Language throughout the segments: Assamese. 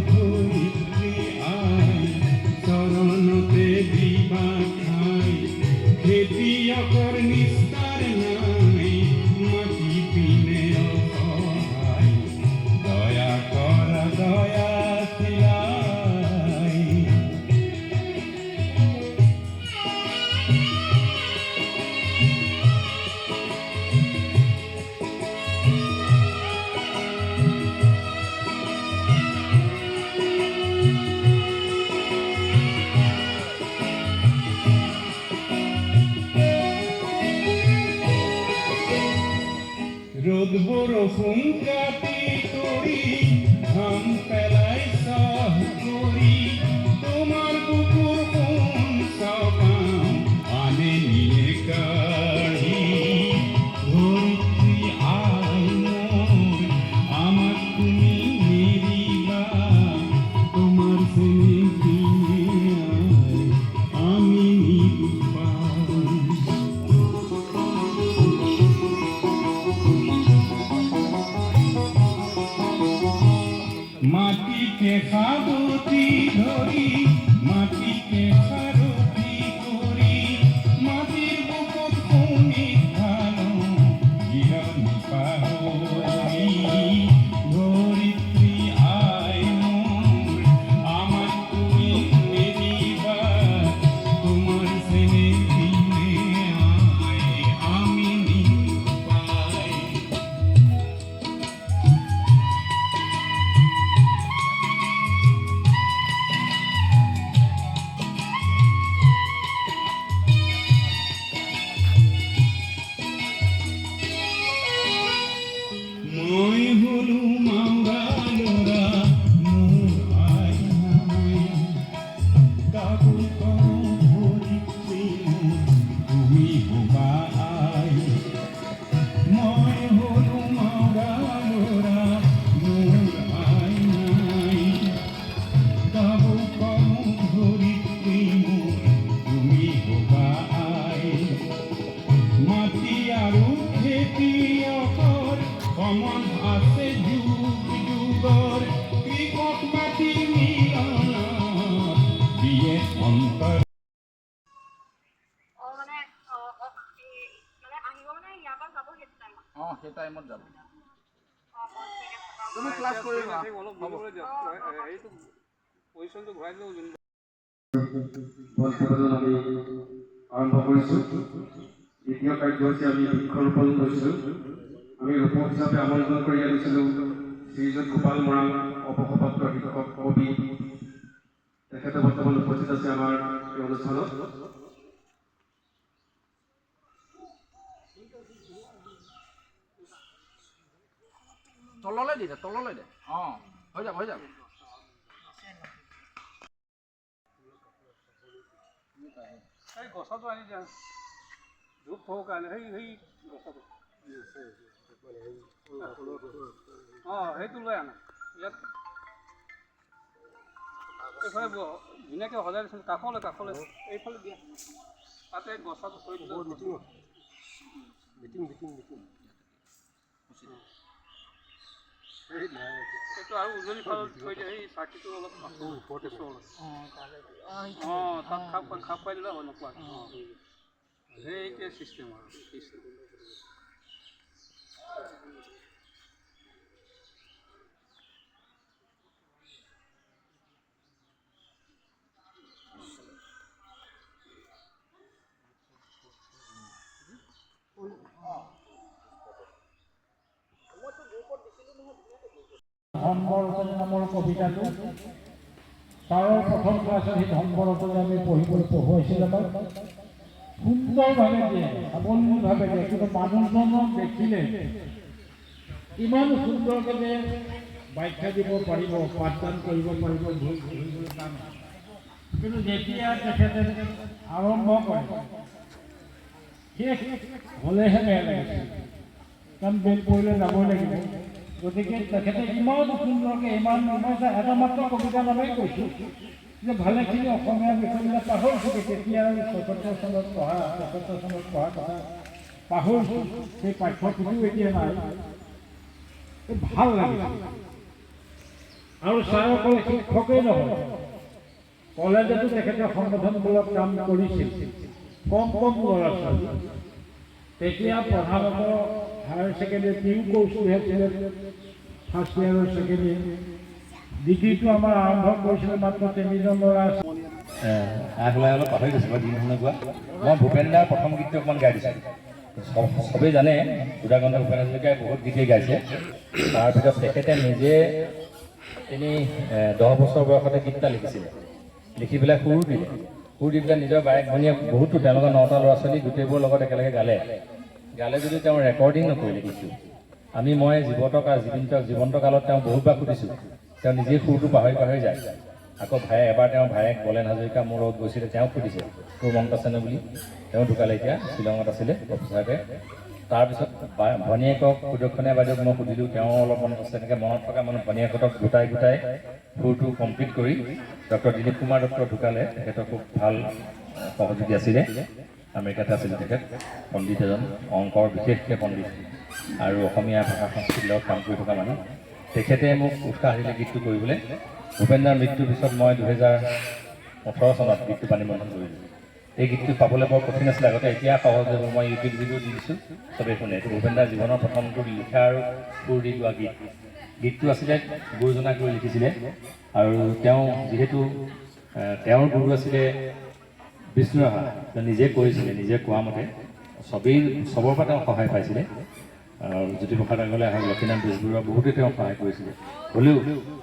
ধৰিত্ৰী আই চৰণতে দিবা ঠাই খেতিয়কৰ নিস্তাৰ নাই মাটি পিনে অসহায় দয়া কৰা দয়া চিলাই ৰোদ বৰষুণ কাটি কৰি ঘাম পেলাই চাহ কৰি তোমাৰ বুকুৰ কোন চাপাম আনে নিয়ে কাঢ়ি ধৰিত্ৰী আই মোৰ আমাক তুমি নেৰিবা তোমাৰ চেনে দিনে আমি নিৰুপাম মাটিকে সাবতি ধৰি মাটিকে সাৰথি কৰি মাটিৰ বুকুত শুনি ধানো জিৰণি পাহৰি ধৰিত্ৰী আই মোৰ আমাক তুমি নেৰিবা তোমাৰ চেনে দিনে আই আমি নিৰুপায় মই হলো মাউৰা ল'ৰা মোৰ আই নাই কাকো ধৰিত্ৰী তুমি হবা আই মই হলো মাউৰা ল'ৰা মোৰ আই নাই কাকো ধৰিত্ৰী তুমি হবা আই মাটি আৰু খেতিয়কৰ সমান আছে যুগ যুগৰ কৃষক মাটি মিলনত দিয়ে অন্তৰ সেই টাইমত যাব তুমি ক্লাছ কৰিবা অলপ বহিবলৈ দিয়ক এইটো পজিশ্যনটো ঘূৰাই দিলেও যোন আমি আৰম্ভ কৰিছোঁ দ্বিতীয় কাৰ্যসূচী আমি বৃক্ষৰোপণ কৰিছোঁ আমি ৰূপক হিচাপে আমন্ত্ৰণ কৰি আনিছিলোঁ শ্ৰীযুত গোপাল মৰাণ অৱসৰপ্ৰাপ্ত শিক্ষক কবি তেখেতে বৰ্তমান উপস্থিত আছে আমাৰ এই অনুষ্ঠানত তললৈ দে অঁ হৈ যাব এই গছটো আনি দিয়া ধূপ থওঁ কাৰণে সেই গছটো অঁ সেইটো লৈ আনা ইয়াত এইফালে ধুনীয়াকৈ সজাই দিছিল কাষলৈ এইফালে দিয়া তাতে গছটো থৈ দিলোঁ মিটিং সেইটো আৰু উজনি ফালত থৈ দিয়ে সেই চাকিটো অলপ অঁ তাত খাপ খুৱাই দিলে হয় নোপোৱা অঁ সেইটোৱে চিষ্টেম আৰু ধনবৰ নামৰ কবিতাটো তাৰ প্ৰথম ক্লাছত সেই ধনবৰ আমি পঢ়ুৱাইছিল আমাক সুন্দৰভাৱে দিয়ে সাৱলীলভাৱে দিয়ে কিন্তু মানুহজনক দেখিলে ইমান সুন্দৰকৈ যে ব্যাখ্যা দিব পাৰিব পাঠদান কৰিব পাৰিব ধৰিবলৈ টান কিন্তু যেতিয়া তেখেতে আৰম্ভ কৰে শেষ হ'লেহে বেয়া লাগিছিল কাৰণ বেল পৰিলে যাবই লাগিব গতিকে তেখেতে ইমান সুন্দৰকৈ ইমান এটা মাত্ৰ কবিতা নামেই কৈছোঁ যে ভালেখিনি অসমীয়া বিষয়বিলাক পাহৰিছোঁ তেতিয়া ৭৬ চনত পঢ়া কথা পাহৰিছোঁ সেই পাঠ্যপুথিও এতিয়া নাই ভাল লাগিছে আৰু ছাৰ অকল শিক্ষকেই নহয়, কলেজতো তেখেতে সংগঠনমূলক কাম কৰিছিল। কম ল'ৰা ছোৱালী, তেতিয়া প্ৰধানত হায়াৰ ছেকেণ্ডেৰী প্ৰিউ কৰ্চটোহে আছিলে, ফাৰ্ষ্ট ইয়াৰ আৰু ছেকেণ্ড ইয়াৰ। ডিগ্ৰীটো আমাৰ আৰম্ভ কৰিছিলে মাত্ৰ 3জন ল'ৰা আছিল। আগলাই অলপ পাহৰি গৈছোঁ বাৰু দিন কোৱা। মই ভূপেন দাৰ প্ৰথম গীতটো অকণমান গাই দিছোঁ। চবেই জানে সুধাকণ্ঠ ভূপেন হাজৰিকাই বহুত গীতেই গাইছে। তাৰ ভিতৰত তেখেতে নিজে তিনি 10 বছৰ বয়সতে গীত এটা লিখিছিলে, লিখি পেলাই সুৰ দিলে। সুৰ দি পেলাই নিজৰ বায়েক ভনীয়ে বহুতো তেওঁলোকৰ 9টা ল'ৰা ছোৱালী গোটেইবোৰৰ লগত একেলগে গালে যদি তেওঁ ৰেকৰ্ডিং নকৰিলে গীতটো। মই জীৱন্ত কালত তেওঁ বহুতবাৰ সুধিছোঁ, তেওঁ নিজেই সুৰটো পাহৰি যায়। আকৌ এবাৰ তেওঁৰ ভায়েক বলেন হাজৰিকা মোৰ লগত গৈছিলে, তেওঁ সুধিছে তোৰ মনত আছেনে বুলি। তেওঁ ঢুকালে, এতিয়া শ্বিলঙত আছিলে প্ৰফেচাৰতে। তাৰপিছত ভনীয়েকক সুদক্ষিণা বাইদেউক মই সুধিলোঁ, তেওঁ অলপ মনত আছে। এনেকৈ মনত থকা ভনীয়েকহঁতক গোটাই সুৰটো কমপ্লিট কৰি ডক্টৰ দিলীপ কুমাৰ দত্ত ঢুকালে, তেখেতৰ খুব ভাল সহযোগী আছিলে। আমেৰিকাতে আছিলে তেখেত, পণ্ডিত এজন, অংকৰ বিশেষকৈ পণ্ডিত আৰু অসমীয়া ভাষা সংস্কৃতিৰ লগত কাম কৰি থকা মানুহ। তেখেতে মোক উৎসাহ দিলে গীতটো কৰিবলৈ। ভূপেন দাৰ মৃত্যুৰ পিছত মই 2018 চনত গীতটো বাণী বন্ধন কৰিলোঁ। এই গীতটো পাবলৈ বৰ কঠিন আছিলে আগতে, এতিয়া সহজ হ'ব। মই ইউটিউব ভিডিঅ' দি দিছোঁ, চবেই শুনে। এইটো ভূপেন দাৰ জীৱনৰ প্ৰথমটো লিখা আৰু সুৰ দি গোৱা গীতটো আছিলে গুৰুজনাক লৈ লিখিছিলে। আৰু তেওঁ যিহেতু তেওঁৰ গুৰু আছিলে বিষ্ণু ৰাভা, তেওঁ নিজে কৰিছিলে, নিজে কোৱা মতে চবৰ পৰা তেওঁ সহায় পাইছিলে। জ্যোতিপ্ৰসাদ আগৰৱালা হওক, লক্ষ্মীনাথ বেজবৰুৱা বহুতে তেওঁক সহায় কৰিছিলে। হ'লেও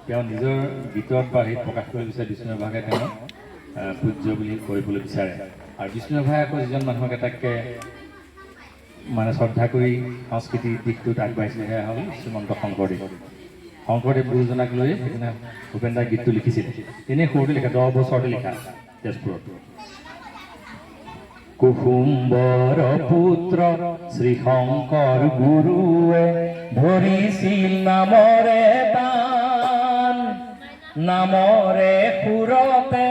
তেওঁ নিজৰ গীতত বা হেৰিত প্ৰকাশ কৰিব বিচাৰে বিষ্ণু ৰাভাকে তেওঁ পূজ্য বুলি কৰিবলৈ বিচাৰে। আৰু বিষ্ণু ৰাভাই আকৌ যিজন মানুহক এটাকৈ শ্ৰদ্ধা কৰি সংস্কৃতিৰ দিশটোত আগবাঢ়িছিলে, সেয়া হ'ল শ্ৰীমন্ত শংকৰদেৱ গুৰুজনাক লৈ সেইদিনা ভূপেন দাই গীতটো লিখিছিলে। এনেই সুৰটো লিখা 10 বছৰতে লিখা তেজপুৰত। কুসুম্বৰ পুত্ৰ শ্ৰী শংকৰ গুৰুৱে ধৰিছিল নামৰে দান, নামৰে সুৰতে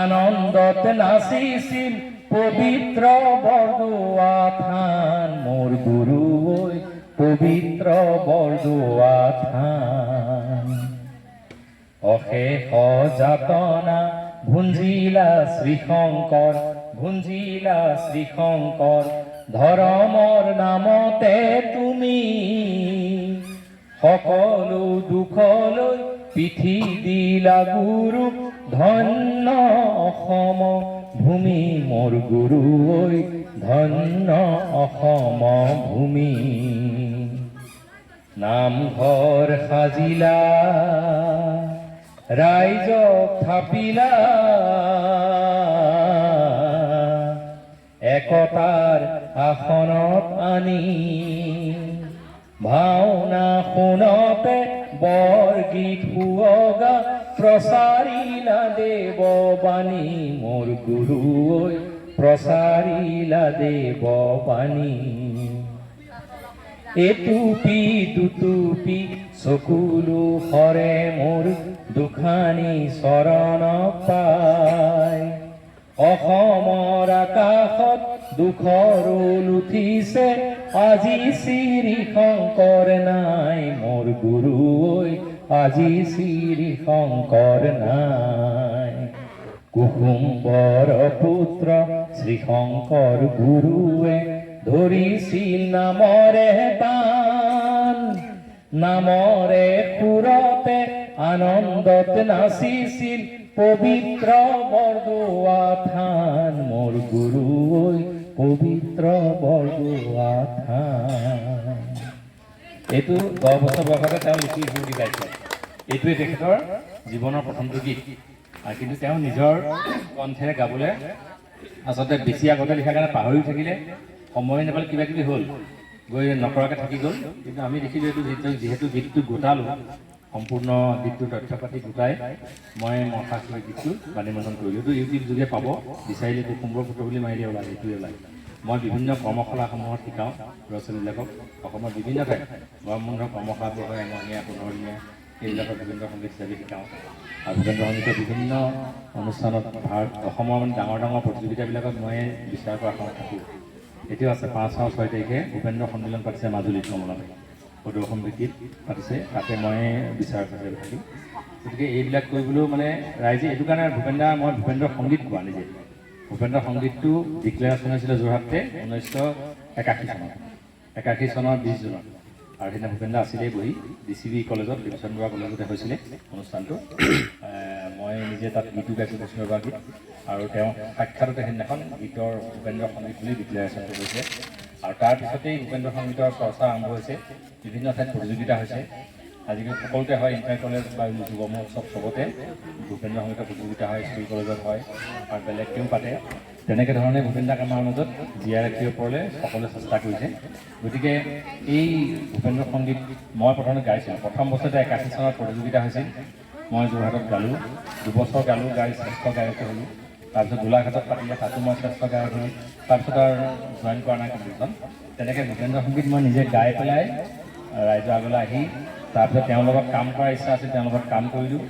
আনন্দত নাচিছিল পবিত্ৰ বৰদোৱা থান। মোৰ গুৰু ঐ পবিত্ৰ বৰদোৱা থান। অশেষ যাতনা ভুঞ্জিলা শ্ৰীশংকৰ, ধৰ্মৰ নামতে তুমি সকলো দুখলৈ পিঠি দিলা গুৰু। ধন্য অসম ভূমি মোৰ গুৰু ঐ, ধন্য অসম ভূমি। নামঘৰ সাজিলা ৰাইজক থাপিলা, একতাৰ আসনত আনি। ভাওনা শুনতে বৰগীত সুৱগা, প্ৰচাৰিলা দেৱবাণী মোৰ গুৰু ঐ, প্ৰচাৰিলা দেৱবাণী। এটুপি দুটুপি চকুলো হৰে মোৰ দুখানি চৰণ পাই। অসমৰ আকাশত দুখৰ উঠিছে, আজি শ্ৰী শংকৰ নাই মোৰ গুৰু ঐ, আজি শ্ৰী শংকৰ নাই। কুসুম্বৰ পুত্ৰ শ্ৰী শংকৰ গুৰুৱে ধৰিছিল নামৰে দান, নামৰে সুৰতে আনন্দত নাচিছিল পবিত্ৰ বৰদোৱা থান। মোৰ গুৰু ঐ পবিত্ৰ বৰদোৱা থান। এইটো 10 বছৰ বয়সতে তেওঁ লিখি সুৰ দি গাইছে। এইটোৱে তেখেতৰ জীৱনৰ প্ৰথমটো গীত। কিন্তু তেওঁ নিজৰ কণ্ঠেৰে গাবলৈ আচলতে বেছি আগতে লিখাৰ কাৰণে পাহৰি থাকিলে, সময় নাপালে, কিবা কিবি হ'ল, গৈ নকৰাকৈ থাকি গ'ল। কিন্তু আমি দেখিলোঁ এইটো যিহেতু গীতটো গোটালোঁ, সম্পূৰ্ণ গীতটোৰ তথ্য পাতি গোটাই মই মঠাক লৈ গীতটো বাণী বন্ধন কৰিলোঁ। এইটো ইউটিউব যোগে পাব, বিচাৰিলে কুসুম্বৰ পুত্ৰ বুলি মাৰিলে ওলায়, এইটোৱে ওলায়। মই বিভিন্ন কৰ্মশালাসমূহত শিকাওঁ ল'ৰা ছোৱালীবিলাকক। অসমৰ বিভিন্ন ঠাইত গৰম বন্ধৰ কৰ্মশালাবোৰ হয়, এমহীয়া 15 দিনীয়া, এইবিলাকৰ বিভিন্ন সংগীত হিচাপে শিকাওঁ। আৰু ভূপেন্দ্ৰ সংগীতৰ বিভিন্ন অনুষ্ঠানত অসমৰ ডাঙৰ প্ৰতিযোগিতাবিলাকত মই বিচাৰ কৰা সময়ত থাকোঁ। এতিয়াও আছে 5 আৰু 6 তাৰিখে ভূপেন্দ্ৰ সন্মিলন পাতিছে মাজুলীত, কমলাত সদৌ অসম গীত পাতিছে, তাতে মই বিচাৰক হিচাপে থাকিম। গতিকে এইবিলাক কৰিবলৈও মানে ৰাইজে এইটো কাৰণে মই ভূপেন্দ্ৰ সংগীত গোৱা নিজে। ভূপেন্দ্ৰ সংগীতটো ডিক্লেৰেশ্যন হৈছিলে যোৰহাটতে 1981 চনত, 81 চনৰ 20 জুনত। আৰু সেইদিনা ভূপেন্দ্ৰ আছিলেই বহি DCB কলেজত, বিভূষণ বৰুৱা কলেজতে হৈছিলে অনুষ্ঠানটো। মই নিজে তাত গীতো গাইছোঁ কৃষ্ণবাৰ গীত, আৰু তেওঁ সাক্ষাততে সেইদিনাখন গীতৰ ভূপেন্দ্ৰ সংগীত বুলি ডিক্লেৰেশ্যনটো কৰিছে। আৰু তাৰপিছতেই ভূপেন্দ্ৰ সংগীতৰ চৰ্চা আৰম্ভ হৈছে, বিভিন্ন ঠাইত প্ৰতিযোগিতা হৈছে। আজিকালি সকলোতে হয়, ইণ্টাৰ কলেজ বা যুৱ মহোৎসৱ চবতে ভূপেন্দ্ৰ সংগীতৰ প্ৰতিযোগিতা হয়, স্কুল কলেজত হয় আৰু বেলেগকেও পাতে। তেনেকৈ ধৰণে ভূপেন্দ্ৰক আমাৰ মাজত জীয়াই ৰাখিব পাৰিলে সকলোৱে চেষ্টা কৰিছে। গতিকে এই ভূপেন্দ্ৰ সংগীত মই প্ৰথমে গাইছিলোঁ। প্ৰথম বছৰতে 81 চনত প্ৰতিযোগিতা হৈছিল, মই যোৰহাটত গালোঁ, 2 বছৰ গালোঁ, গাই শ্ৰেষ্ঠ গায়ক হ'লোঁ। তাৰপিছত গোলাঘাটত পাতিলে, তাতো মই শ্ৰেষ্ঠ গায়ক হ'লোঁ। তাৰপিছত আৰু জইন কৰা নাই কম্পিটিশ্যন। তেনেকৈ ভূপেন্দ্ৰ সংগীত মই নিজে গাই পেলাই ৰাইজৰ আগলৈ আহি, তাৰপিছত তেওঁৰ লগত কাম কৰাৰ ইচ্ছা আছিল, তেওঁৰ লগত কাম কৰিলোঁ।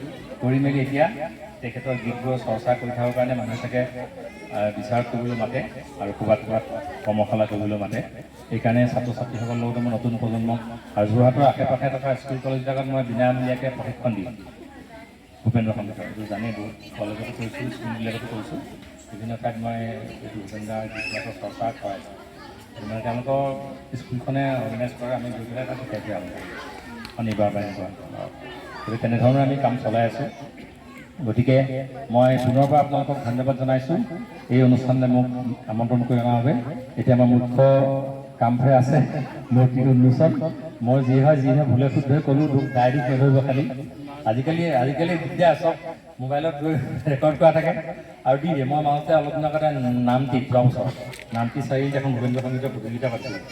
কৰি মেলি এতিয়া তেখেতৰ গীতবোৰ চৰ্চা কৰি থকাৰ কাৰণে মানুহে চাগে বিচাৰ কৰিবলৈ মাতে আৰু ক'ৰবাত কৰ্মশালা কৰিবলৈ মাতে। সেইকাৰণে ছাত্ৰ ছাত্ৰীসকলৰ লগতে মই নতুন প্ৰজন্মক আৰু যোৰহাটৰ আশে পাশে থকা স্কুল কলেজবিলাকত মই বিনামূলীয়াকৈ প্ৰশিক্ষণ দিওঁ ভূপেন্দ্ৰ সংগীতৰ। এইটো জানেই, বহুত কলেজতো কৰিছোঁ, স্কুলবিলাকতো কৰিছোঁ। বিভিন্ন ঠাইত মই এইটো ভূপেন্দ্ৰ গীতবিলাকৰ চৰ্চা কৰাইছোঁ। মানে তেওঁলোকৰ স্কুলখনে অৰ্গেনাইজ কৰে, আমি গৈ পেলাই তাত শিকাইছোঁ আমি শনিবাৰ বা এনেকুৱা। গতিকে তেনেধৰণে আমি কাম চলাই আছোঁ। গতিকে মই পুনৰবাৰ আপোনালোকক ধন্যবাদ জনাইছোঁ এই অনুষ্ঠানলৈ মোক আমন্ত্ৰণ কৰি অনাৰ বাবে। এতিয়া আমাৰ মুখ্য কামহে আছে, মূৰ্তি উন্মোচন। মই যি হয় ভুলে শুদ্ধই ক'লোঁ, দুখ ডায়েৰীত নধৰিব খালি। আজিকালি বিদ্যা চব মোবাইলত গৈ ৰেকৰ্ড কৰা থাকে আৰু দি দিয়ে। মই মাজতে অলপ দিনৰ আগতে নামটি যোৱা বছৰ নামটি চাৰিআলিত এখন ভূপেন্দ্ৰ সংগীতৰ প্ৰতিযোগিতা পাতিছিলোঁ।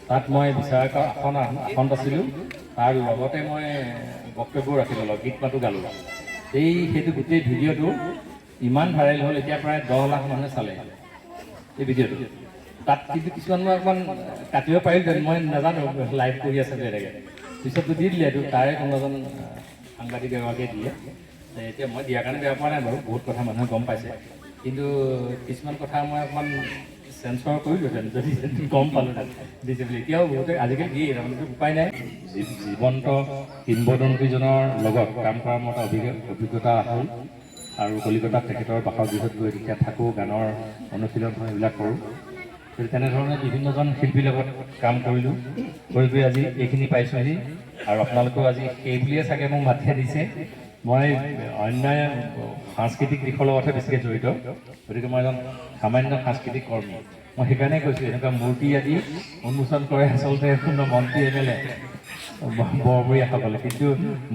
তাত মই বিচাৰকৰ আসন আছিলোঁ, তাৰ লগতে মই বক্তব্যও ৰাখিলোঁ, গীত মাতো গালোঁ। সেইটো গোটেই ভিডিঅ'টো ইমান ভাইৰেল হ'ল, এতিয়া প্ৰায় 10 লাখ মানুহে চালে এই ভিডিঅ'টো। তাত কিন্তু কিছুমান মই অকণমান কাটিব পাৰিলোঁ, মই নাজানো লাইভ কৰি আছে যে এনেকৈ। পিছততো দি দিলে, এইটো তাৰে কোনো এজন সাংবাদিক এগৰাকীয়ে দিলে। এতিয়া মই দিয়াৰ কাৰণে বেয়া পোৱা নাই বাৰু, বহুত কথা মানুহে গম পাইছে। কিন্তু কিছুমান কথা মই অকণমান চেঞ্চৰ কৰিলোঁহেঁতেন যদি গম পালোঁহেঁতেন দিছে বুলি। এতিয়াও বহুতে আজিকালি দিয়ে, তাৰমানে উপায় নাই। জীৱন্ত কিংবদন্তীজনৰ লগত কাম কৰাৰ মতে অভিজ্ঞতা হ'ল আৰু কলিকতাত তেখেতৰ বাসগৃহত গৈ তেতিয়া থাকোঁ, গানৰ অনুশীলন হয়, এইবিলাক কৰোঁ। গতিকে তেনেধৰণে বিভিন্নজন শিল্পীৰ লগত কাম কৰিলোঁ, কৰি আজি এইখিনি পাইছোঁহি। আৰু আপোনালোকেও আজি সেই বুলিয়ে চাগে মোক মাতি দিছে। মই অন্যান্য সাংস্কৃতিক দিশৰ লগতহে বেছিকৈ জড়িত, গতিকে মই এজন সামান্য সাংস্কৃতিক কৰ্মী। মই সেইকাৰণে কৈছোঁ, এনেকুৱা মূৰ্তি আদি উন্মোচন কৰে আচলতে মন্ত্ৰী MLA বৰবৰীয়াসকলে। কিন্তু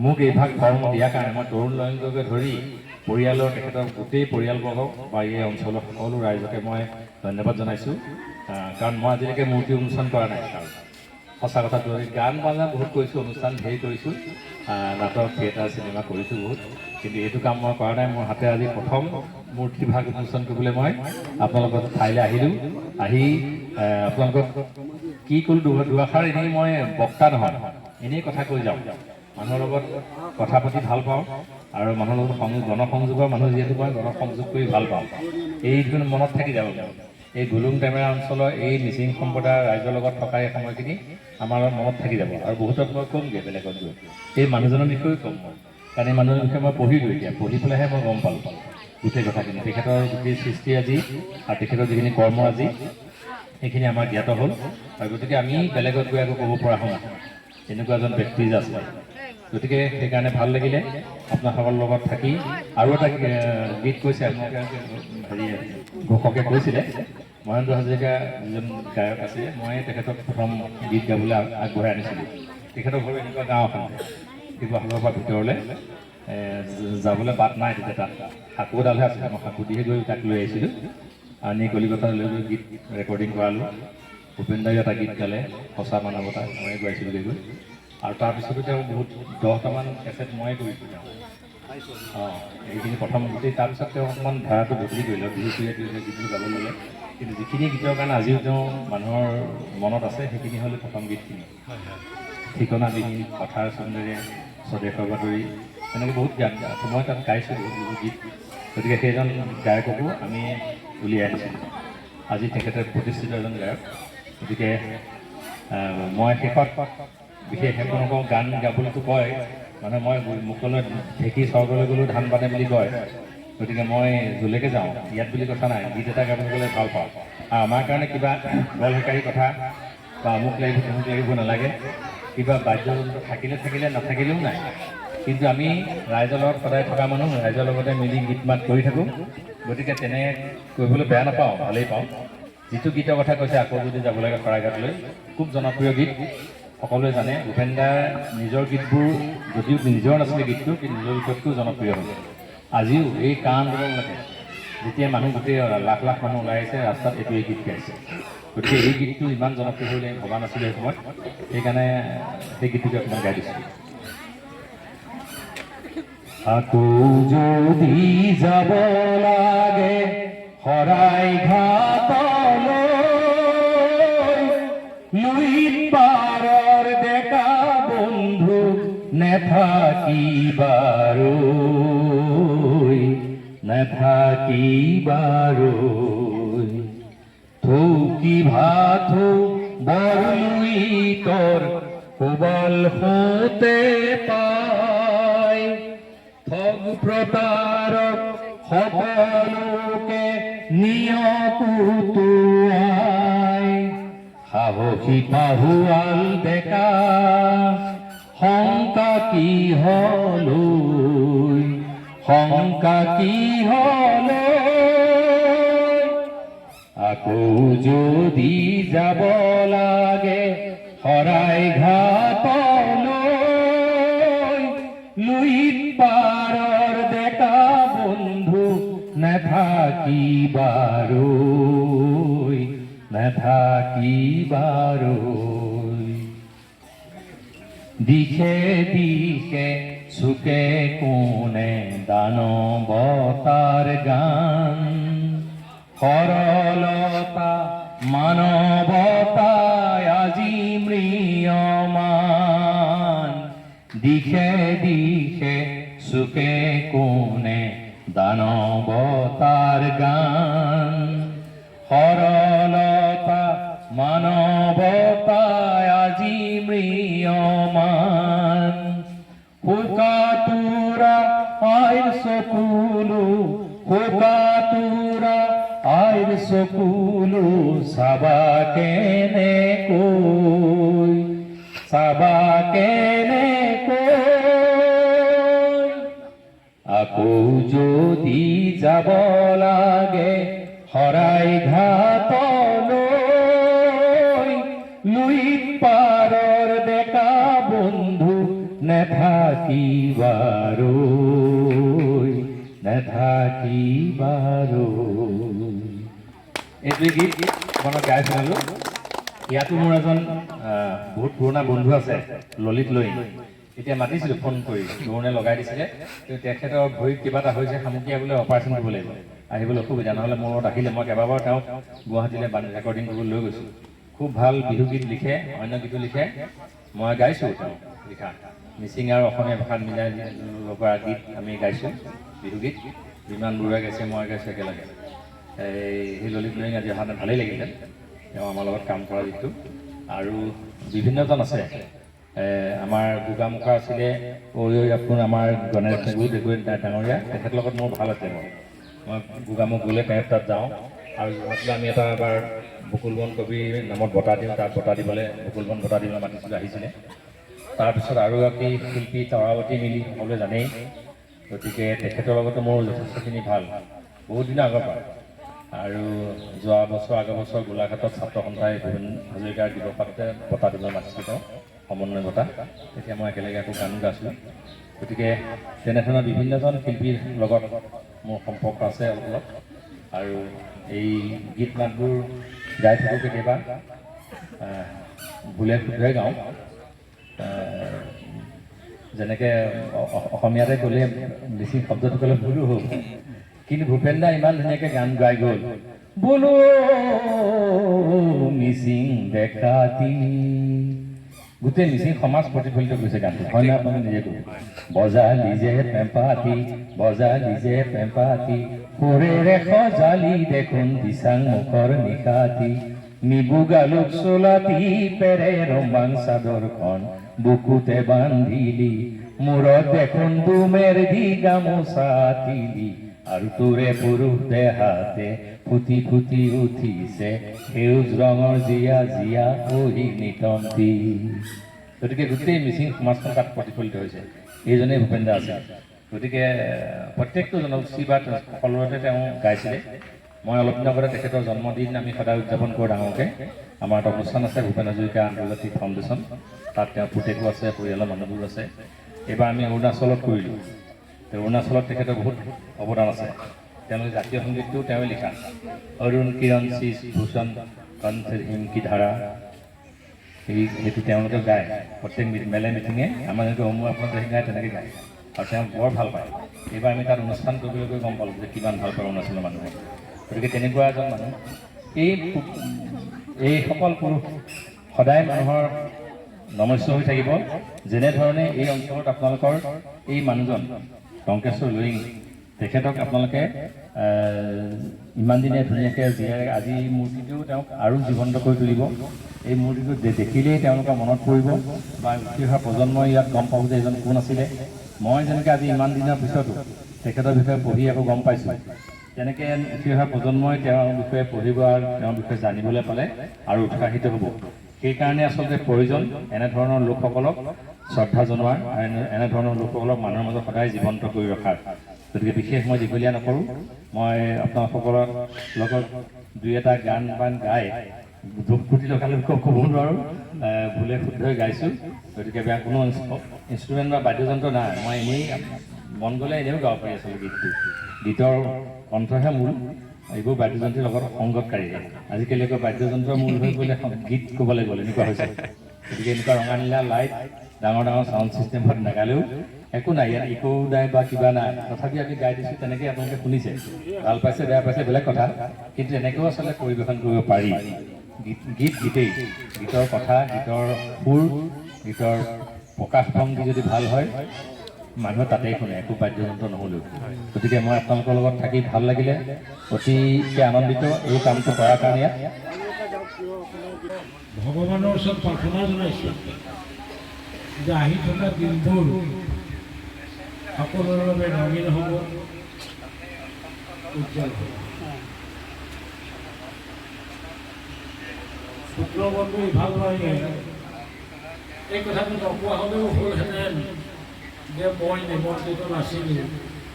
মোক এই ভাগ কৰ্ম দিয়াৰ কাৰণে মই তৰুণ লয়নকে ধৰি পৰিয়ালৰ তেখেতৰ গোটেই পৰিয়ালবৰ্গক বা এই অঞ্চলৰ সকলো ৰাইজকে মই ধন্যবাদ জনাইছোঁ। কাৰণ মই আজিলৈকে মূৰ্তি উন্মোচন কৰা নাই। সঁচা কথা ধৰি গান বাজনা বহুত কৰিছোঁ, অনুষ্ঠান ধেৰ কৰিছোঁ, নাটক, থিয়েটাৰ, চিনেমা কৰিছোঁ বহুত। কিন্তু এইটো কাম মই কৰা নাই। মোৰ হাতে আজি প্ৰথম মূৰ্তি ভাগ উন্মোচন কৰিবলৈ মই আপোনালোকৰ ঠাইলৈ আহিলোঁ। আহি আপোনালোকক কি ক'লোঁ দুআষাৰ, এনেই মই বক্তা নহয়, এনেই কথা কৈ যাওঁ। মানুহৰ লগত কথা পাতি ভাল পাওঁ আৰু মানুহৰ লগত গণসংযোগৰ মানুহ যিহেতু মই গণসংযোগ কৰি ভাল পাওঁ। এইটো মনত থাকি যাব। এই গুলুং টেমেৰা অঞ্চলৰ এই মিচিং সম্প্ৰদায়ৰ ৰাইজৰ লগত থকা এই সময়খিনি আমাৰ মনত থাকি যাব। আৰু বহুতক মই ক'মগৈ বেলেগত গৈ, এই মানুহজনৰ বিষয়ে ক'ম মই, কাৰণ এই মানুহজনৰ বিষয়ে মই পঢ়িলোঁ। এতিয়া পঢ়ি পেলাইহে মই গম পালোঁ গোটেই কথাখিনি, তেখেতৰ গোটেই সৃষ্টি আজি আৰু তেখেতৰ যিখিনি কৰ্ম আজি সেইখিনি আমাৰ জ্ঞাত হ'ল। আৰু গতিকে আমি বেলেগত গৈ আকৌ ক'ব পৰা হওঁ এনেকুৱা এজন ব্যক্তি যে আছে। গতিকে সেইকাৰণে ভাল লাগিলে আপোনাসকলৰ লগত থাকি। আৰু এটা গীত কৈছে ঘোষকে কৈছিলে, মহেন্দ্ৰ হাজৰিকা যিজন গায়ক আছিলে, মই তেখেতক প্ৰথম গীত গাবলৈ আগবঢ়াই আনিছিলোঁ। তেখেতৰ ঘৰ এনেকুৱা গাঁও এখন, শিৱসাগৰৰ পৰা ভিতৰলৈ যাবলৈ বাট নাই। তেতিয়া তাত সাঁকোডালহে আছিলে, মই সাঁকোদিহে গৈ তাক লৈ আহিছিলোঁ। আনি কলিকতালৈ লৈ গৈ গীত ৰেকৰ্ডিং কৰালোঁ। ভূপেন্দ্ৰই এটা গীত গালে, সঁচা মানৱতা, ময়ে গাইছিলোঁ গৈ। আৰু তাৰপিছতো তেওঁ বহুত 10টামান কেছেট ময়ে কৰিছোঁ তেওঁ। এইখিনি প্ৰথম গোটেই। তাৰপিছত তেওঁ অকণমান ধাৰাটো বদলি কৰিলে, বিহুচুৰীয়া গীতবোৰ গাব ল'লে। কিন্তু যিখিনি গীতৰ কাৰণে আজিও তেওঁ মানুহৰ মনত আছে, সেইখিনি হ'ল প্ৰথম গীতখিনি। ঠিকনা বিহীন, কথাৰ চন্দ্ৰেৰে, স্বদেশৰ বাতৰি, এনেকৈ বহুত গান মই তাত গাইছোঁ, বহুত গীত। গতিকে সেইজন গায়ককো আমি উলিয়াই আনিছিলোঁ। আজি তেখেতে প্ৰতিষ্ঠিত এজন গায়ক। গতিকে মই শেষত বিশেষ একো নকওঁ, গান গাবলৈতো কয়, মানে মই মুখলৈ ঢেঁকী স্বৰ্গলৈ গ'লেও ধান বানে বুলি কয়, গতিকে মই যলৈকে যাওঁ ইয়াত বুলি কথা নাই, গীত এটা গাবলৈ গ'লে ভাল পাওঁ। আৰু আমাৰ কাৰণে কিবা বল শিকাৰী কথা বা অমুক লাগিব তমুক লাগিব নালাগে, কিবা বাদ্যযন্ত্ৰ থাকিলে নাথাকিলেও নাই, কিন্তু আমি ৰাইজৰ লগত সদায় থকা মানুহ, ৰাইজৰ লগতে মিলি গীত মাত কৰি থাকোঁ, গতিকে তেনে কৰিবলৈ বেয়া নাপাওঁ, ভালেই পাওঁ। যিটো গীতৰ কথা কৈছে আকৌ যদি যাব লাগে শৰাইঘাটলৈ, খুব জনপ্ৰিয় গীত, সকলোৱে জানে। ভূপেন দাৰ নিজৰ গীতবোৰ যদিও নিজৰ নাছিলে গীতটো, কিন্তু নিজৰ গীততকৈও জনপ্ৰিয় হ'ল। আজিও এই কা আন্দোলনলৈকে যেতিয়া মানুহ গোটেই লাখ লাখ মানুহ ওলাই আহিছে ৰাস্তাত, এইটোৱে গীত গাইছে। গতিকে এই গীতটো ইমান জনপ্ৰিয় হ'লে ভবা নাছিলোঁ সেই সময়ত, সেইকাৰণে সেই গীতটোকে অকণমান গাই দিছোঁ। আকৌ যদি যাব লাগে শৰাইঘাটলৈ, লুইত পাৰৰ ডেকা বন্ধু নেথাকিবাৰৈ, থৌকি ভাথো বৰলুইতৰ কোবাল হওঁতে পায়, ঠগ প্ৰতাৰক সকলোকে নিয়কুতুৱাই, সাহসী পাহুৱাল ডেকা শংকা কি হলৈ, আকৌ যদি যাব লাগে শৰাইঘাটলৈ, লুইত পাৰৰ ডেকা বন্ধু নেথাকিবাৰৈ। দিশে দিশে চুকে কোণে দানৱতাৰ গান, সৰলতা মানৱতাই আজি ম্ৰিয়মান, দিশে দিশে চুকে কোণে দানৱতাৰ গান, সৰলতা মানৱতাই আজি ম্ৰিয়মান, শোকাতুৰা আইৰ চকুলো, শোকাতুৰা আইৰ চকুলো, চাবা কেনেকৈ, আকৌ যদি যাব লাগে শৰাইঘাটলৈ, লুইত পাৰৰ ডেকা বন্ধু নেথাকিবাৰৈ। এইটোৱে গীত আপোনাক গাই শুনালোঁ। ইয়াতো মোৰ এজন বহুত পুৰণা বন্ধু আছে, ললিত লৈ, এতিয়া মাতিছিলোঁ ফোন কৰি, দৌৰণে লগাই দিছিলে, কিন্তু তেখেতৰ ভৰিত কিবা এটা হৈছে, সামুকীয়া বোলে অপাৰেশ্যন কৰিব লাগিব, আহিবলৈ অসুবিধা, নহ'লে মোৰ লগত আহিলে মই কেইবাবাৰ তেওঁক গুৱাহাটীলৈ ৰেকৰ্ডিং কৰিবলৈ লৈ গৈছোঁ। খুব ভাল বিহুগীত লিখে, অন্য গীতো লিখে, মই গাইছোঁ তেওঁ লিখা, মিচিং আৰু অসমীয়া ভাষাত মিলাই লগা গীত আমি গাইছোঁ, বিহুগীত বিমান বৰুৱাই গাইছে, মই গাইছোঁ একেলগে। সেই ললিত লৈ আজি অহা ভালেই লাগিলে, তেওঁ আমাৰ লগত কাম কৰা গীতটো। আৰু বিভিন্নজন আছে, আমাৰ গোগামুখা আছিলে আপোন আমাৰ গণেশ ডেগুৰি ডাঙৰীয়া, তেখেতৰ লগত মোৰ ভাল আছে। মই গোগামুখ গ'লে তেওঁ তাত যাওঁ, আৰু যোৰহাটলৈ আমি এটা এবাৰ বকুলবন কবি নামত বঁটা দিওঁ, তাত বঁটা দিবলৈ বকুলবন বঁটা দিবলৈ মাতিছিলোঁ, আহিছিলে। তাৰপিছত আৰু এগৰাকী শিল্পী তৰাৱতী মিলি, সকলোৱে জানেই, গতিকে তেখেতৰ লগতো মোৰ যথেষ্টখিনি ভাল, বহুত দিনৰ আগৰ পৰা। আৰু যোৱা বছৰ আগৰ বছৰ গোলাঘাটত ছাত্ৰ সন্থাই ভূপেন হাজৰিকাৰ দিৱস পাতোতে বঁটা দিবলৈ মাতিছিলোঁ, তেওঁ সমন্বয় বঁটা, তেতিয়া মই একেলগে আকৌ গানো গাইছিলোঁ। গতিকে তেনেধৰণৰ বিভিন্নজন শিল্পীৰ লগত মোৰ সম্পৰ্ক আছে অলপ অলপ, আৰু এই গীত মাতবোৰ গাই থাকোঁ, কেতিয়াবা ভুলে শুদ্ধই গাওঁ, যেনেকৈ অসমীয়াতে ক'লে বেছি শব্দটো ক'লে ভুলো হ'ল, কিন্তু ভূপেন দা ইমান ধুনীয়াকৈ গান গাই গ'ল, বোলো মিচিং দেখাতি, গোটেই মিচিং সমাজ প্ৰতিফলিত কৰিছে গানটো, হয় নে আপুনি নিজে ক'ব। বজালি যে পেম্পাতি, সুৰেৰে সজালি দেখোন দিচাং মুখৰ নিশাতি, নিবুগালোক চোলাতি পেৰে ৰম্বাং চাদৰখন বুকুতে বান্ধিলি, মূৰত এখন বুমেৰ দি গামোচা তিলি আৰু তোৰে পুৰুষ দেহাতে ফুটি ফুটি উঠিছে সেউজ ৰঙৰ জীয়া জীয়া পহি নিতন্তি। গতিকে গোটেই মিচিং সমাজখন তাত প্ৰতিফলিত হৈছে। এইজনেই ভূপেন দা আছিল। গতিকে প্ৰত্যেকটো জনগোষ্ঠী বা সকলোতে তেওঁ গাইছিলে। মই অলপ দিন আগতে তেখেতৰ জন্মদিন আমি সদায় উদযাপন কৰোঁ ডাঙৰকৈ। আমাৰ এটা অনুষ্ঠান আছে ভূপেন হাজৰিকা আন্তৰ্জাতিক ফাউণ্ডেশ্যন, তাত তেওঁৰ পুতেকো আছে, পৰিয়ালৰ মানুহবোৰ আছে। এইবাৰ আমি অৰুণাচলত কৰিলোঁ। অৰুণাচলত তেখেতৰ বহুত অৱদান আছে। তেওঁলোকে জাতীয় সংগীতটো তেওঁৱে লিখা, অৰুণ কিৰণ শীষ ভূষণ কণ্ঠেৰ হিমকি ধাৰা, সেইটো তেওঁলোকে গায় প্ৰত্যেক মেলে মিটিঙে। আমাৰ যেনেকৈ সমূহ আপোনালোকে গায় তেনেকৈ গায় আৰু তেওঁ বৰ ভাল পায়। এইবাৰ আমি তাত অনুষ্ঠান কৰিবলৈ গৈ গম পালোঁ যে কিমান ভাল পায় অৰুণাচলৰ মানুহে। গতিকে তেনেকুৱা এজন মানুহ। এইসকল পুৰুষ সদায় মানুহৰ নমস্য হৈ থাকিব। যেনেধৰণে এই অঞ্চলত আপোনালোকৰ এই মানুহজন টংকেশ্বৰ লুইং, তেখেতক আপোনালোকে ইমান দিনে ধুনীয়াকৈ জীয়াই আজি মূৰ্তিটো তেওঁক আৰু জীৱন্ত কৰি তুলিব। এই মূৰ্তিটো দেখিলেই তেওঁলোকৰ মনত পৰিব বা উঠি অহা প্ৰজন্মই ইয়াত গম পাব যে এজন কোন আছিলে। মই যেনেকৈ আজি ইমান দিনৰ পিছতো তেখেতৰ বিষয়ে পঢ়ি আকৌ গম পাইছোঁ, তেনেকৈ উঠি অহা প্ৰজন্মই তেওঁৰ বিষয়ে পঢ়িব আৰু তেওঁৰ বিষয়ে জানিবলৈ পালে আৰু উৎসাহিত হ'ব। সেইকাৰণে আচলতে প্ৰয়োজন এনেধৰণৰ লোকসকলক শ্ৰদ্ধা জনোৱাৰ আৰু এনেধৰণৰ লোকসকলক মানুহৰ মাজত সদায় জীৱন্ত কৰি ৰখাৰ। গতিকে বিশেষ মই দীঘলীয়া নকৰোঁ। মই আপোনালোকৰ লগত দুই এটা গান বান গাই দুখ ফুটি লগালৈ ক'ব নোৱাৰোঁ, ভুলে শুদ্ধই গাইছোঁ। গতিকে বেয়া কোনো ইনষ্ট্ৰুমেণ্ট বা বাদ্যযন্ত্ৰ নাই। মই এনেই মন গ'লে এনেও গাব পাৰি আচলতে গীতটো। গীতৰ কণ্ঠহে মূল, এইবোৰ বাদ্যযন্ত্ৰৰ লগত সংগতকাৰী। আজিকালি আকৌ বাদ্যযন্ত্ৰৰ মূল হৈ গ'লে গীত ক'বলৈ গ'লে এনেকুৱা হৈছে। গতিকে এনেকুৱা ৰঙানীলা লাইট ডাঙৰ ডাঙৰ চাউণ্ড ছিষ্টেমত নাগালেও একো নাই, ইয়াত ইকো নাই বা কিবা নাই, তথাপি আমি গাই দিছোঁ। তেনেকৈ আপোনালোকে শুনিছে, ভাল পাইছে বেয়া পাইছে বেলেগ কথা, কিন্তু এনেকৈও আচলতে পৰিৱেশন কৰিব পাৰি। গীতেই গীতৰ কথা, গীতৰ সুৰ, গীতৰ প্ৰকাশভংগী যদি ভাল হয় মানুহে তাতেই শুনে, একো বাদ্যযন্ত্ৰ নহ'লেও। গতিকে মই আপোনালোকৰ লগত থাকি ভাল লাগিলে, অতিকে আনন্দিত এই কামটো কৰাৰ কাৰণে। ভগৱানৰ ওচৰত প্ৰাৰ্থনা জনাইছোঁ যে আহি থকা দিনবোৰ সকলোৰে বাবে ৰঙীন হ'ব, উজ্জ্বল হ'ব। পুত্ৰ বন্ধু ইভাগ নহয়, এই কথাটো নকোৱা হ'লেও হ'লহেঁতেন যে মই নিমন্ত্ৰিত নাছিলোঁ,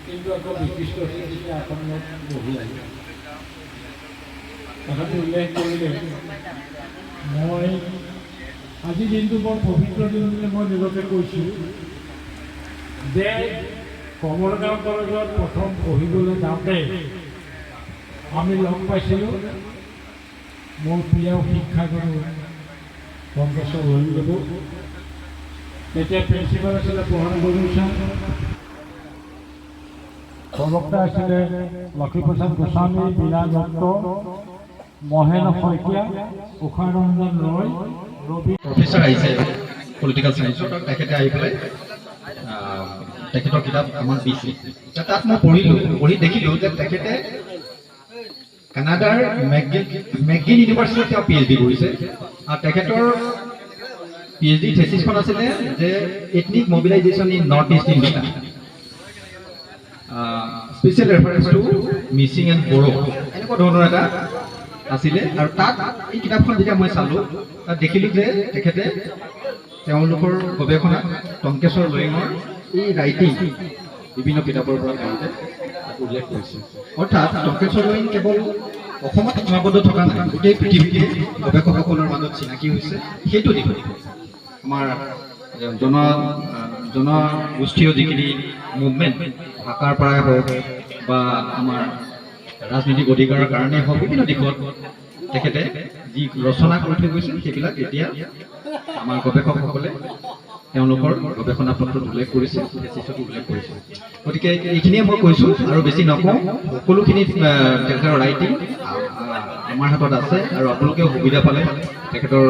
কিন্তু আকৌ বিশিষ্ট অতিথি আসনত বহি আহিল। কথাটো উল্লেখ কৰিলে মই আজি দিনটো বৰ পবিত্ৰ দিন বুলি মই নিজকে কৈছোঁ যে কমলগাঁও কলেজত প্ৰথম পঢ়িবলৈ যাওঁতে আমি লগ পাইছিলোঁ মোৰ প্ৰিয় শিক্ষাগুৰু টংকেশ্বৰ লুইংদেৱক। তেতিয়া প্ৰিন্সিপাল আছিলে প্ৰহণ গগৈ, প্ৰবক্তা আছিলে লক্ষীপ্ৰসাদ গোস্বামী, বীণা দত্ত, মহেন শইকীয়া, উষাৰঞ্জন ৰয়, ৰবি প্ৰফেচাৰ আহিছে পলিটিকেল চায়েন্সত। তেখেতে আহি পেলাই তেখেতৰ কিতাপ আমাক দিছে। তাত মই পঢ়ি দেখিলোঁ যে তেখেতে কানাডাৰ মেকগিল ইউনিভাৰ্চিটিত তেওঁ PhD কৰিছে। আৰু তেখেতৰ PhD থেচিছখন আছিলে যে ethnic mobilisation in North East India, special reference to Mising and Bodo, এনেকুৱা ধৰণৰ এটা আছিলে। আৰু তাত এই কিতাপখন যেতিয়া মই চালোঁ, তাত দেখিলোঁ যে তেখেতে তেওঁলোকৰ গৱেষণা টংকেশ্বৰ লুইঙৰ এই ৰাইটিং বিভিন্ন কিতাপৰ পৰা তেওঁলোকে উল্লেখ কৰিছে। অৰ্থাৎ টংকেশ্বৰ লুইং কেৱল অসমত সীমাবদ্ধ থকা নাই, গোটেই পৃথিৱীতে গৱেষকসকলৰ মাজত চিনাকি হৈছে। সেইটো দিশত আমাৰ জনগোষ্ঠীয় যিখিনি মুভমেণ্ট, ভাষাৰ পৰাই হওক বা আমাৰ ৰাজনৈতিক অধিকাৰৰ কাৰণেই হওক, বিভিন্ন দিশত তেখেতে যি ৰচনা কৰি থৈ গৈছে সেইবিলাক এতিয়া আমাৰ গৱেষকসকলে তেওঁলোকৰ গৱেষণা পত্ৰত উল্লেখ কৰিছে, থেচিছত উল্লেখ কৰিছে। গতিকে এইখিনিয়ে মই কৈছোঁ আৰু বেছি নকওঁ। সকলোখিনি তেখেতৰ ৰাইটিং আমাৰ হাতত আছে আৰু আপোনালোকেও সুবিধা পালে তেখেতৰ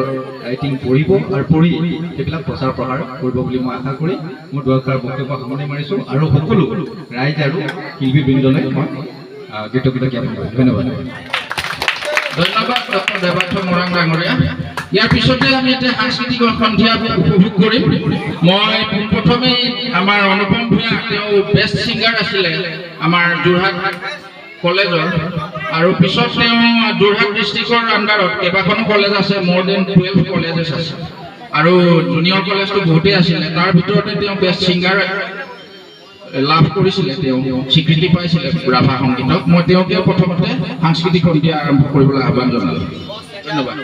ৰাইটিং পঢ়িব আৰু পঢ়ি সেইবিলাক প্ৰচাৰ প্ৰসাৰ কৰিব বুলি মই আশা কৰি মোৰ দুআষাৰ বক্তব্য সামৰণি মাৰিছোঁ আৰু সকলো ৰাইজ আৰু শিল্পীবৃন্দলৈ মই কৃতজ্ঞতা জ্ঞাপন কৰিছোঁ। ধন্যবাদ। ধন্যবাদ ডক্টৰ দেৱাৰ্থ মৰাং ডাঙৰীয়া। ইয়াৰ পিছতে আমি এটা সাংস্কৃতিক সন্ধিয়া উপভোগ কৰিম। মই পোনপ্ৰথমেই আমাৰ অনুপম ভূঞা, তেওঁ বেষ্ট ছিংগাৰ আছিলে আমাৰ যোৰহাট কলেজৰ, আৰু পিছত তেওঁ যোৰহাট ডিষ্ট্ৰিক্টৰ আণ্ডাৰত কেইবাখনো কলেজ আছে, মোৰ দেন 12 কলেজেছ আছে, আৰু জুনিয়ৰ কলেজটো বহুতেই আছিলে। তাৰ ভিতৰতে তেওঁ বেষ্ট ছিংগাৰ লাভ কৰিছিলে, তেওঁ স্বীকৃতি পাইছিলে ৰাভা সংগীতক। মই তেওঁকে প্ৰথমতে সাংস্কৃতিক সন্ধিয়া আৰম্ভ কৰিবলৈ আহ্বান জনালোঁ। ধন্যবাদ।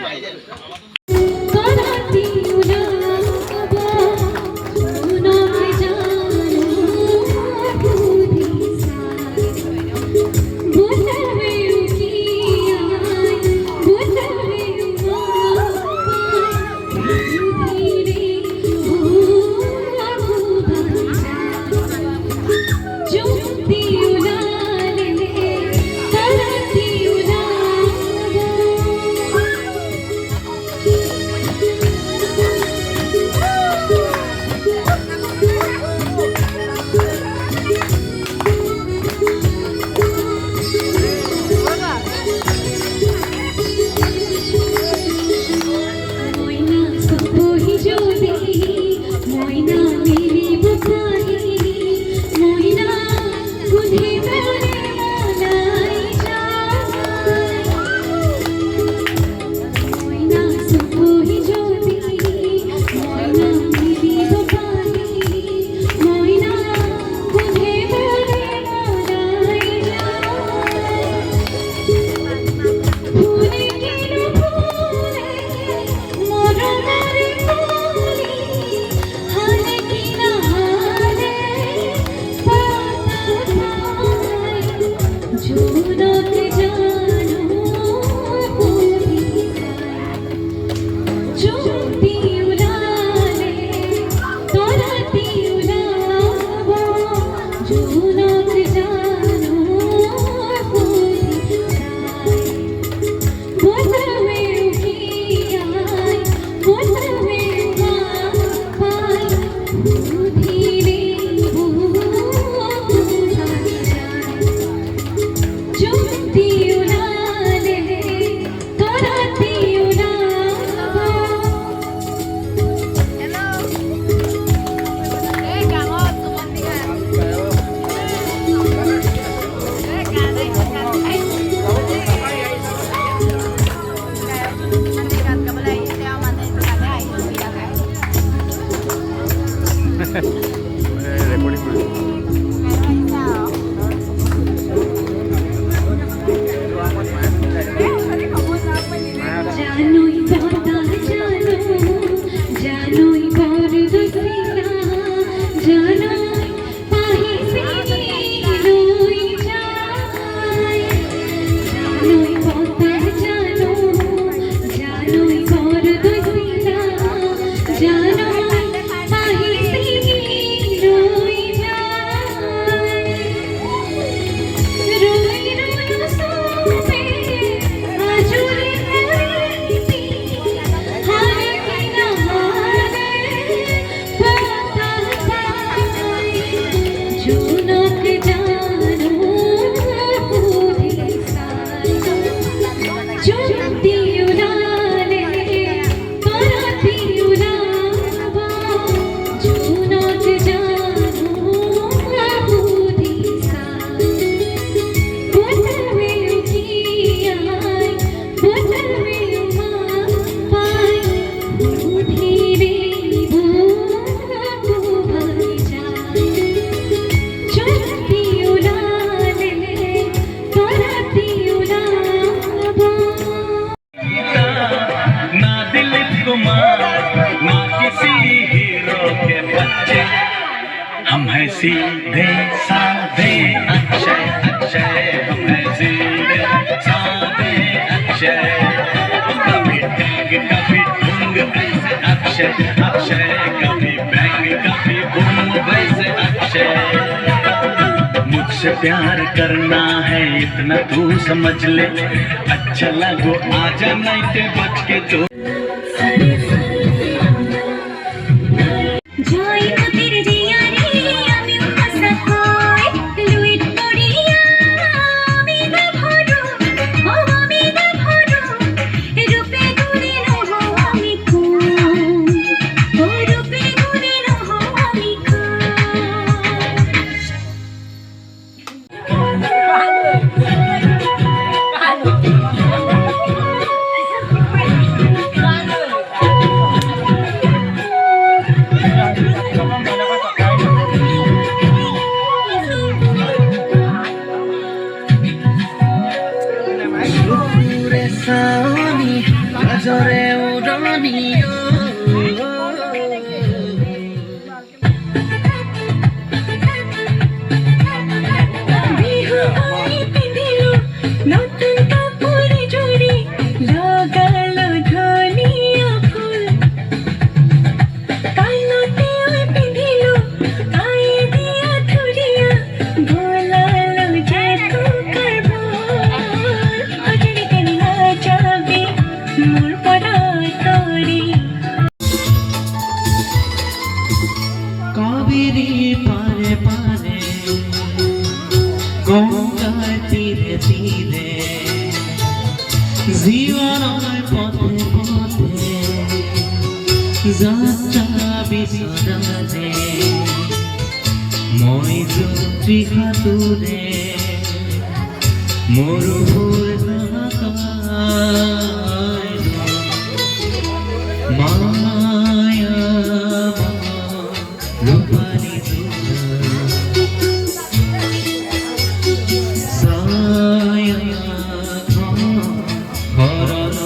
हम हैं सीधे साधे अक्षय अक्षय, हम हैं सीधे साधे अक्षय, कभी टैग कभी ढूंग ऐसे अक्षय अक्षय, कभी बैंग कभी बूम वैसे अक्षय। मुझसे प्यार करना है इतना तू समझ ले, अच्छा लगो आजा नहीं ते बच के तो। গঙ্গার তীরে তীরে জীবনের পথে পথে যাত্রা বিচরণে মই যুক্তি হাতুরে মরুভূর মায়া রূপালী সায়া হরণ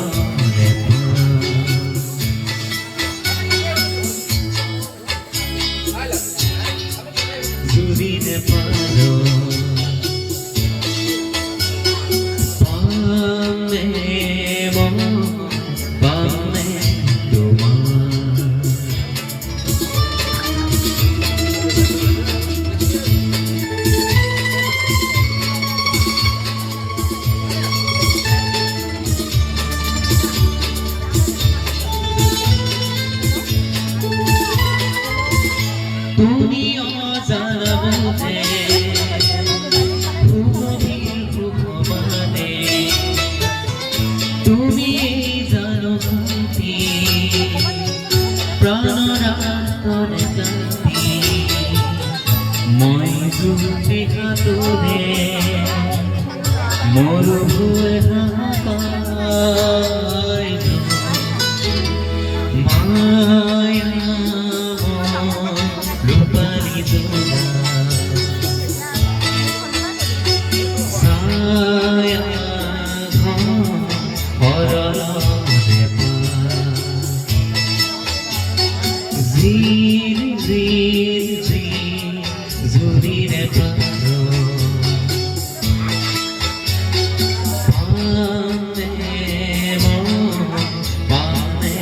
জুড়িতে পারো তুমি অজানতে ভগবানে তুমি জানো কান্তি প্রাণরাতরে কান্তি মই যুক্তি হাতুরে মরুভূয়ে হাহাকার মায়া রূপালী দোলা সায়া হরণ জির জির জির ঝুরিরে পারো পানে পানে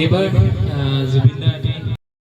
এবার জুবিন